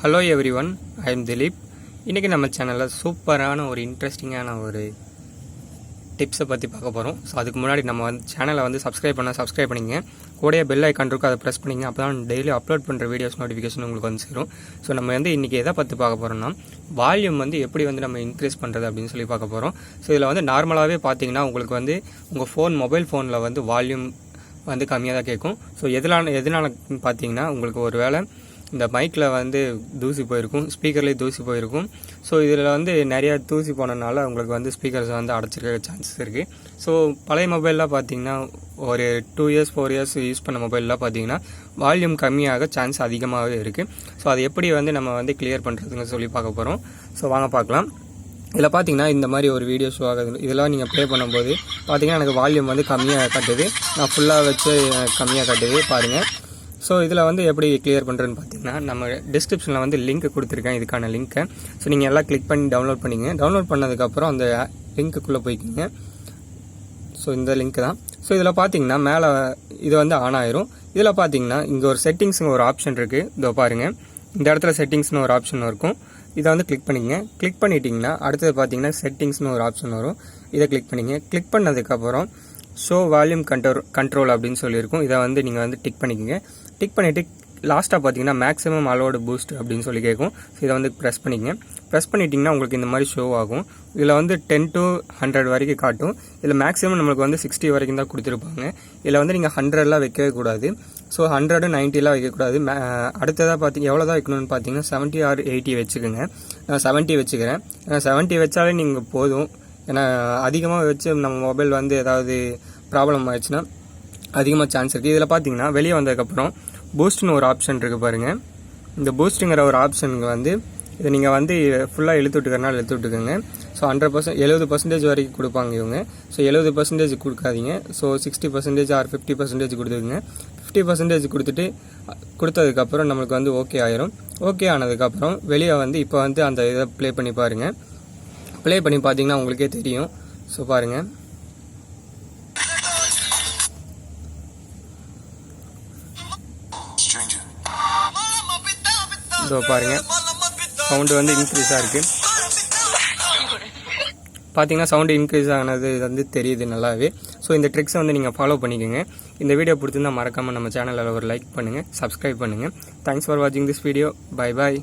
Hello everyone, I am Dileep. இன்றைக்கி நம்ம சேனலில் சூப்பரான ஒரு இன்ட்ரெஸ்டிங்கான ஒரு டிப்ஸை பற்றி பார்க்க போகிறோம். ஸோ அதுக்கு முன்னாடி நம்ம சேனலை சப்ஸ்கிரைப் பண்ணிங்க. கூடயே பெல் ஐக்கான் இருக்கும், அதை ப்ரெஸ் பண்ணிங்க. அப்போ தான் டெய்லி அப்லோட் பண்ணுற வீடியோஸ் நோட்டிஃபிகேஷன் உங்களுக்கு வந்து சேரும். ஸோ நம்ம இன்றைக்கி எதை பற்றி பார்க்க போகிறோம்னா, வால்யூம் எப்படி நம்ம இன்க்ரீஸ் பண்ணுறது அப்படின்னு சொல்லி பார்க்க போகிறோம். ஸோ இதில் நார்மலாகவே பார்த்தீங்கன்னா உங்களுக்கு உங்கள் மொபைல் ஃபோனில் வால்யூம் கம்மியாக தான் கேட்கும். ஸோ எதனால பார்த்தீங்கன்னா உங்களுக்கு ஒரு வேளை இந்த மைக்கில் தூசி போயிருக்கும், ஸ்பீக்கர்லேயே தூசி போயிருக்கும். ஸோ இதில் நிறையா தூசி போனதுனால உங்களுக்கு ஸ்பீக்கர்ஸ் அடைச்சிருக்க சான்சஸ் இருக்குது. ஸோ பழைய மொபைல்லாம் பார்த்தீங்கன்னா ஒரு 2 இயர்ஸ் 4 இயர்ஸ் யூஸ் பண்ண மொபைல்லாம் பார்த்தீங்கன்னா வால்யூம் கம்மியாக சான்ஸ் அதிகமாகவே இருக்குது. ஸோ அது எப்படி நம்ம கிளியர் பண்ணுறதுன்னு சொல்லி பார்க்க போகிறோம். ஸோ வாங்க பார்க்கலாம். இதில் பார்த்தீங்கன்னா இந்த மாதிரி ஒரு வீடியோ ஷோ ஆகுது. இதெல்லாம் நீங்கள் ப்ளே பண்ணும்போது பார்த்தீங்கன்னா எனக்கு வால்யூம் கம்மியாக காட்டுது. நான் ஃபுல்லாக வச்சு கம்மியாக காட்டுது பாருங்கள். ஸோ இதில் எப்படி கிளியர் பண்ணுறதுன்னு பார்த்தீங்கன்னா, நம்ம டிஸ்கிரிப்ஷனில் லிங்க் கொடுத்துருக்கேன், இதுக்கான லிங்க்கை. ஸோ நீங்கள் எல்லாம் கிளிக் பண்ணி டவுன்லோட் பண்ணிங்க. டவுன்லோட் பண்ணதுக்கப்புறம் அந்த லிங்க்குள்ளே போய்க்கிங்க. ஸோ இந்த லிங்க் தான். ஸோ இதில் பார்த்தீங்கன்னா மேலே இது ஆன் ஆயிரும். இதில் பார்த்தீங்கன்னா இங்கே ஒரு செட்டிங்ஸுங்க ஒரு ஆப்ஷன் இருக்குது. இதோ பாருங்கள், இந்த இடத்துல செட்டிங்ஸ்னு ஒரு ஆப்ஷன் இருக்கும். இதை கிளிக் பண்ணிங்க. கிளிக் பண்ணிட்டீங்கன்னா அடுத்தது பார்த்தீங்கன்னா செட்டிங்ஸ்னு ஒரு ஆப்ஷன் வரும். இதை கிளிக் பண்ணிங்க. கிளிக் பண்ணதுக்கப்புறம் ஷோ வால்யூம் கண்ட்ரோல் அப்படின்னு சொல்லியிருக்கும். இதை நீங்கள் டிக் பண்ணிக்கோங்க. டிக் பண்ணிவிட்டு லாஸ்ட்டாக பார்த்தீங்கன்னா மேக்ஸிமம் அலோடு பூஸ்ட் அப்படின்னு சொல்லி கேட்கும். ஸோ இதை ப்ரெஸ் பண்ணிக்கங்க. ப்ரெஸ் பண்ணிட்டீங்கன்னா உங்களுக்கு இந்த மாதிரி ஷோ ஆகும். இதில் 10 to 100 வரைக்கும் காட்டும். இதில் மேக்ஸிமம் நம்மளுக்கு 60 வரைக்கும் தான் கொடுத்துருப்பாங்க. இதில் நீங்கள் 100லாம் வைக்கவே கூடாது. ஸோ 100 90லாம் வைக்கக்கூடாது. அடுத்ததாக எவ்வளோ தான் வைக்கணும்னு பார்த்தீங்கன்னா 70 or 80 வச்சுக்கோங்க. நான் 70 வச்சுக்கிறேன். ஏன்னா 70 வச்சாலே நீங்கள் போதும். ஏன்னா அதிகமாக வச்சு நம்ம மொபைல் ஏதாவது ப்ராப்ளம் ஆயிடுச்சுன்னா அதிகமாக சான்ஸ் இருக்குது. இதில் பார்த்தீங்கன்னா வெளியே வந்ததுக்கப்புறம் பூஸ்ட்னு ஒரு ஆப்ஷன் இருக்குது பாருங்கள். இந்த பூஸ்ட்டுங்கிற ஒரு ஆப்ஷனுக்கு இதை நீங்கள் ஃபுல்லாக இழுத்து விட்டுக்கோங்க. ஸோ 100% 70% வரைக்கும் கொடுப்பாங்க இவங்க. ஸோ 70% கொடுக்காதீங்க. ஸோ 60% ஆர் 50% கொடுத்துருங்க. 50% கொடுத்ததுக்கப்புறம் நம்மளுக்கு ஓகே ஆயிரும். ஓகே ஆனதுக்கப்புறம் வெளியே இப்போ அந்த இதை ப்ளே பண்ணி பாருங்கள். ப்ளே பண்ணி பார்த்தீங்கன்னா உங்களுக்கே தெரியும். ஸோ பாருங்கள், ஸோ பாருங்கள் சவுண்டு இன்க்ரீஸாக இருக்குது. பார்த்தீங்கன்னா சவுண்டு இன்க்ரீஸ் ஆனது தெரியுது நல்லாவே. ஸோ இந்த ட்ரிக்ஸை நீங்கள் ஃபாலோ பண்ணிக்கோங்க. இந்த வீடியோ பிடிச்சிருந்தால் மறக்காமல் நம்ம சேனலில் ஒரு லைக் பண்ணுங்கள், சப்ஸ்கிரைப் பண்ணுங்கள். தேங்க்ஸ் ஃபார் வாட்சிங் திஸ் வீடியோ. Bye bye.